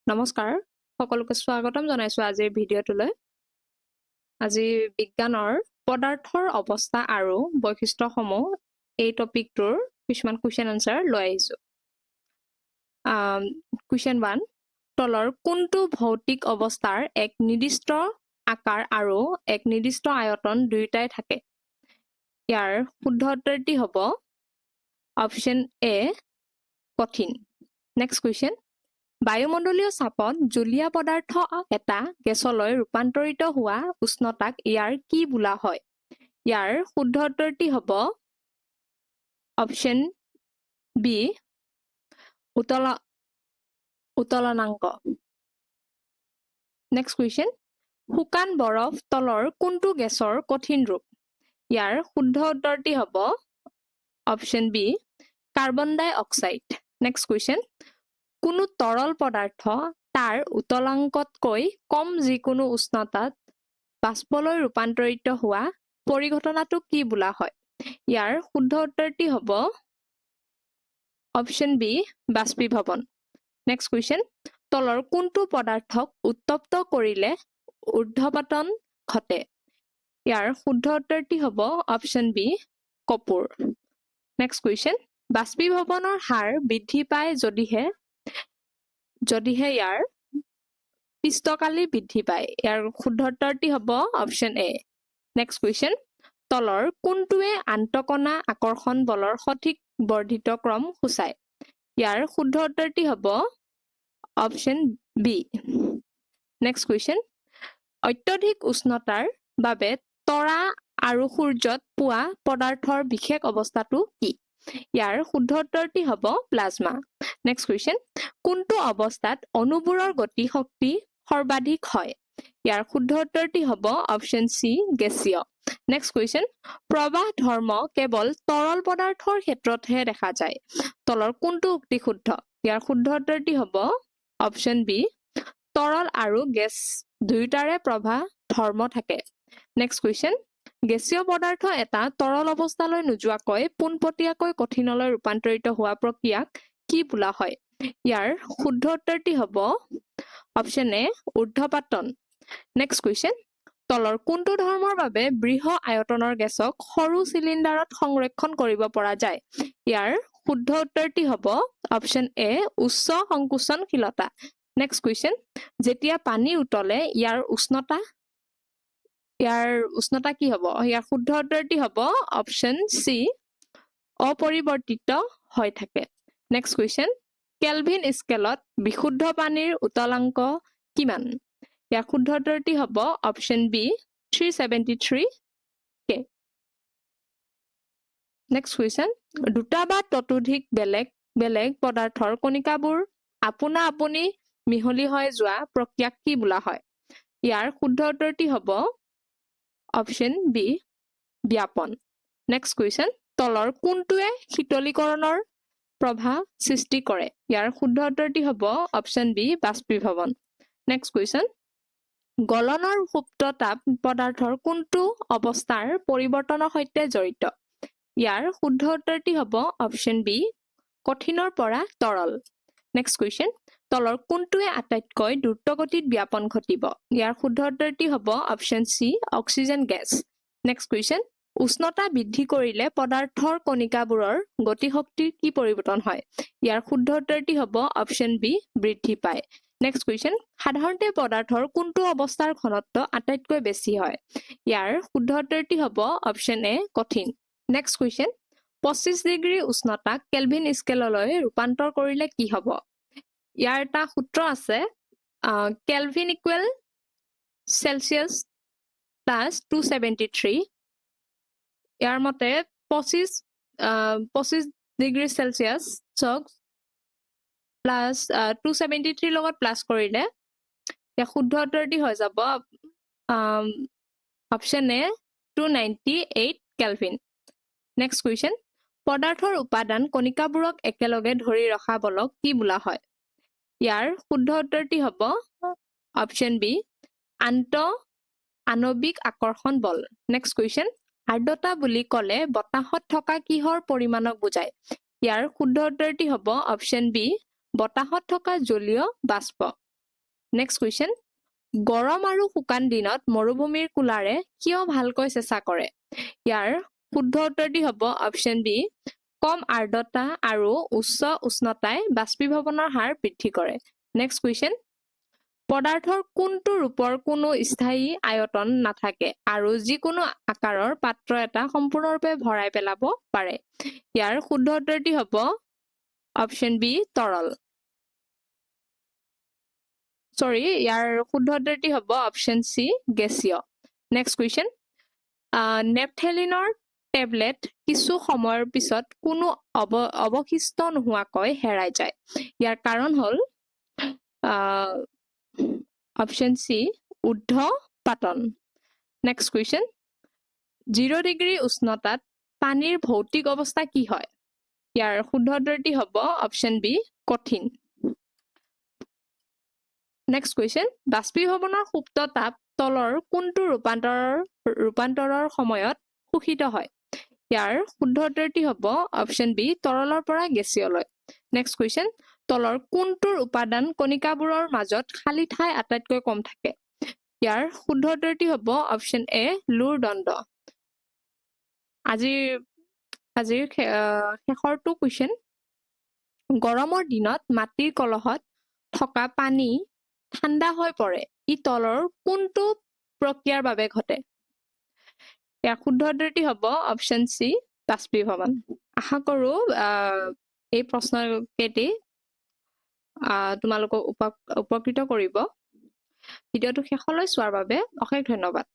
নমস্কাৰ সকলোকে স্বাগতম জনাইছো আজিৰ ভিডিঅ'টোলৈ আজি বিজ্ঞানৰ পদাৰ্থৰ অৱস্থা আৰু বৈশিষ্ট্যসমূহ এই টপিকটোৰ কিছুমান কোৱেশ্চন আনসাৰ লৈ আহিছো কোৱেশ্চন 1 তলৰ কোনটো ভৌতিক অৱস্থাৰ এক নিৰ্দিষ্ট আকাৰ আৰু এক নিৰ্দিষ্ট আয়তন দুয়োটাই থাকে ইয়াৰ শুদ্ধ উত্তৰটি হ'ব অপচন এ কঠিন নেক্সট কোৱেশ্চন বায়ুমণ্ডলীয় চাপত জলীয় পদাৰ্থ এটা গেছলৈ ৰূপান্তৰিত হোৱা উষ্ণতাক ইয়াৰ কি বোলা হয় ইয়াৰ শুদ্ধ উত্তৰটি হ'ব অপচন বি উত্তলনাংক নেক্সট কোৱেশ্চন শুকান বৰফ তলৰ কোনটো গেছৰ কঠিন ৰূপ ইয়াৰ শুদ্ধ উত্তৰটি হ'ব অপচন বি কাৰ্বন ডাই অক্সাইড নেক্সট কোৱেশ্চন কোনো তৰল পদাৰ্থ তাৰ উত্তলাংকতকৈ কম যিকোনো উষ্ণতাত বাষ্পলৈ ৰূপান্তৰিত হোৱা পৰিঘটনাটো কি বোলা হয় ইয়াৰ শুদ্ধ উত্তৰটি হ'ব অপচন বি বাষ্পীভৱন নেক্সট কোৱেশ্চন তলৰ কোনটো পদাৰ্থক উত্তপ্ত কৰিলে ঊৰ্ধ্বপতন ঘটে ইয়াৰ শুদ্ধ উত্তৰটি হ'ব অপচন বি কপুৰ নেক্সট কোৱেশ্চন বাষ্পীভৱনৰ হাৰ বৃদ্ধি পায় যদিহে ইয়াৰ পিষ্টকালি বৃদ্ধি পায় ইয়াৰ শুদ্ধ উত্তৰটি হ'ব অপচন এ নেক্সট কোৱেশ্চন তলৰ কোনটোৱে আন্তঃকণা আকৰ্ষণ বলৰ সঠিক বৰ্ধিত ক্ৰম সূচায় ইয়াৰ শুদ্ধ উত্তৰটি হ'ব অপচন বি নেক্সট কোৱেশ্চন অত্যধিক উষ্ণতাৰ বাবে তৰা আৰু সূৰ্যত পোৱা পদাৰ্থৰ বিশেষ অৱস্থাটো কি ইয়াৰ শুদ্ধ উত্তৰটি হ'ব প্লাজমা নেক্সট কোৱেশ্চন কোনটো অৱস্থাত অণুবোৰৰ গতি শক্তি সৰ্বাধিক হয় ইয়াৰ শুদ্ধ উত্তৰটি হ'ব অপচন সি গেছীয় নেক্সট কোৱেশ্চন প্ৰবাহ ধৰ্ম কেৱল তৰল পদাৰ্থৰ ক্ষেত্ৰতহে দেখা যায় তলৰ কোনটো উক্তি শুদ্ধ ইয়াৰ শুদ্ধ উত্তৰটি হ'ব অপচন বি তৰল আৰু গেছ দুয়োটাৰে প্ৰবাহ ধৰ্ম থাকে নেক্সট কোৱেশ্চন গেছীয় পদাৰ্থ এটা তৰল অৱস্থালৈ নোযোৱাকৈ পোনপটীয়াকৈ কঠিনলৈ ৰূপান্তৰিত হোৱা প্ৰক্ৰিয়াক কি বোলা হয় ইয়াৰ শুদ্ধ উত্তৰটি হ'ব অপচন এ ঊৰ্ধ্বপাতন নেক্সট কোৱেশ্চন তলৰ কোনটো ধৰ্মৰ বাবে বৃহৎ আয়তনৰ গেছক সৰু চিলিণ্ডাৰত সংৰক্ষণ কৰিব পৰা যায় ইয়াৰ শুদ্ধ উত্তৰটি হ'ব অপচন এ উচ্চ সংকোচনশীলতা নেক্সট কোৱেশ্চন যেতিয়া পানী উতলে ইয়াৰ উষ্ণতা কি হ'ব ইয়াৰ শুদ্ধ উত্তৰটি হ'ব অপচন সি অপৰিৱৰ্তিত হৈ থাকে নেক্সট কোৱেশ্চন কেলভিন স্কেলত বিশুদ্ধ পানীৰ উতলাংক কিমান ইয়াৰ শুদ্ধ উত্তৰটি হ'ব অপচন বি 373 কে নেক্সট কোৱেশ্চন দুটা বা ততোধিক বেলেগ পদাৰ্থৰ কণিকাবোৰ আপোনা আপুনি মিহলি হৈ যোৱা প্ৰক্ৰিয়াক কি বোলা হয় ইয়াৰ শুদ্ধ উত্তৰটি হ'ব অপচন বি ব্যাপন নেক্সট কোৱেশ্চন তলৰ কোনটোৱে শীতলীকৰণৰ প্ৰভাৱ সৃষ্টি কৰে ইয়াৰ শুদ্ধ উত্তৰটি হ'ব অপচন বি বাষ্পীভৱন নেক্সট কোৱেশ্চন গলনৰ সুপ্ত তাপ পদাৰ্থৰ কোনটো অৱস্থাৰ পৰিৱৰ্তনৰ সৈতে জড়িত ইয়াৰ শুদ্ধ উত্তৰটি হ'ব অপচন বি কঠিনৰ পৰা তৰল নেক্সট কোৱেশ্চন তলৰ কোনটোৱে আটাইতকৈ দ্ৰুতগতিত ব্যাপন ঘটিব ইয়াৰ শুদ্ধ উত্তৰটি হ'ব অপচন সি অক্সিজেন গেছ নেক্সট কোৱেশ্চন উষ্ণতা বৃদ্ধি কৰিলে পদাৰ্থৰ কণিকাবোৰৰ গতিশক্তিৰ কি পৰিৱৰ্তন হয় ইয়াৰ শুদ্ধ উত্তৰটি হ'ব অপচন বি বৃদ্ধি পায় নেক্সট কোৱেশ্চন সাধাৰণতে পদাৰ্থৰ কোনটো অৱস্থাৰ ঘনত্ব আটাইতকৈ বেছি হয় ইয়াৰ শুদ্ধ উত্তৰটি হ'ব অপচন এ কঠিন নেক্সট কোৱেশ্চন 25 ডিগ্ৰী উষ্ণতাক কেলভিন স্কেললৈ ৰূপান্তৰ কৰিলে কি হ'ব ইয়াৰ এটা সূত্ৰ আছে কেলভিন ইকুৱেল সেলসিয়াছ প্লাস 273 ইয়াৰ মতে 25 ডিগ্ৰী সেলসিয়াছ প্লাস 273 লগত প্লাস কৰিলে ইয়াৰ শুদ্ধ উত্তৰটি হৈ যাব অপচন এ 298 কেলভিন নেক্সট কোৱেশ্চন পদাৰ্থৰ উপাদান কণিকাবোৰক একেলগে ধৰি ৰখা বলক কি বোলা হয় ইয়াৰ শুদ্ধ উত্তৰটি হ'ব অপচন বি আণৱিক আকৰ্ষণ বল নেক্সট কোৱেশ্চন আৰ্দ্ৰতা বুলি ক'লে বতাহত থকা কিহৰ পৰিমাণক বুজায় ইয়াৰ শুদ্ধ উত্তৰটি হ'ব অপচন বি বতাহত থকা জলীয় বাষ্প নেক্সট কুৱেশ্যন গৰম আৰু শুকান দিনত মৰুভূমিৰ কোলাৰে কিয় ভালকৈ চেঁচা কৰে ইয়াৰ শুদ্ধ উত্তৰটি হ'ব অপশ্যন বি কম আৰ্দ্ৰতা আৰু উচ্চ উষ্ণতাই বাষ্পীভৱনৰ হাৰ বৃদ্ধি কৰে নেক্সট কুৱেশ্যন পদাৰ্থৰ কোনটো ৰূপৰ কোনো স্থায়ী আয়তন নাথাকে আৰু যিকোনো আকাৰৰ পাত্ৰ এটা সম্পূৰ্ণৰূপে ভৰাই পেলাব পাৰে ইয়াৰ শুদ্ধ উত্তৰটি হ'ব অপশ্যন বি তৰল সৰি ইয়াৰ শুদ্ধ উত্তৰটি হ'ব অপশ্যন সি গেছীয় নেক্সট কুৱেশ্যন নেপথেলিনৰ টেবলেট কিছু সময়ৰ পিছত কোনো অৱশিষ্ট নোহোৱাকৈ হেৰাই যায় ইয়াৰ কাৰণ হ'ল অপশ্যন সি ঊৰ্ধ্বপাতন নেক্সট কুৱেশ্যন 0 ডিগ্ৰী উষ্ণতাত পানীৰ ভৌতিক অৱস্থা কি হয় ইয়াৰ শুদ্ধ উত্তৰটি হ'ব অপশ্যন বি কঠিন নেক্সট কুৱেশ্যন বাষ্পীভৱনৰ সুপ্ত তাপ তলৰ কোনটো ৰূপান্তৰৰ সময়ত শোষিত হয় ইয়াৰ শুদ্ধ উত্তৰটি হ'ব অপশ্যন বি তৰলৰ পৰা গেছীয়লৈ নেক্সট কুৱেশ্যন তলৰ কোনটোৰ উপাদান কণিকাবোৰৰ মাজত খালী ঠাই আটাইতকৈ কম থাকে ইয়াৰ শুদ্ধ উত্তৰটি হ'ব অপশ্যন এ লুৰ দণ্ড আজিৰ শেষৰটো কুৱেশ্যন গৰমৰ দিনত মাটিৰ কলহত থকা পানী ঠাণ্ডা হৈ পৰে ই তলৰ কোনটো প্ৰক্ৰিয়াৰ বাবে ঘটে ইয়াৰ শুদ্ধ উত্তৰটি হ'ব অপশ্যন সি বাষ্পীভৱন আশা কৰো এই প্ৰশ্নকেইটি তোমালোকক উপকৃত কৰিব ভিডিঅ'টো শেষলৈ চোৱাৰ বাবে অশেষ ধন্যবাদ